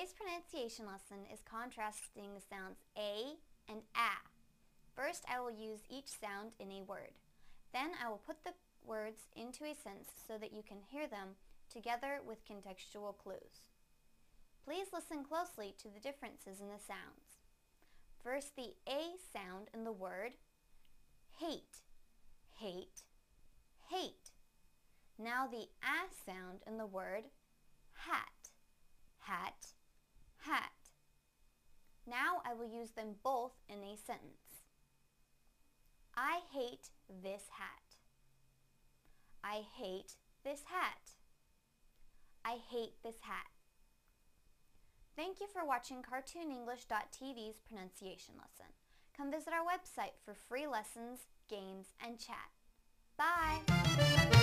Today's pronunciation lesson is contrasting the sounds a and a. First, I will use each sound in a word. Then I will put the words into a sentence so that you can hear them together with contextual clues. Please listen closely to the differences in the sounds. First, the a sound in the word hate, hate, hate. Now the a sound in the word hat, hat, hat. Now I will use them both in a sentence. I hate this hat. I hate this hat. I hate this hat. Thank you for watching CartoonEnglish.tv's pronunciation lesson. Come visit our website for free lessons, games, and chat. Bye!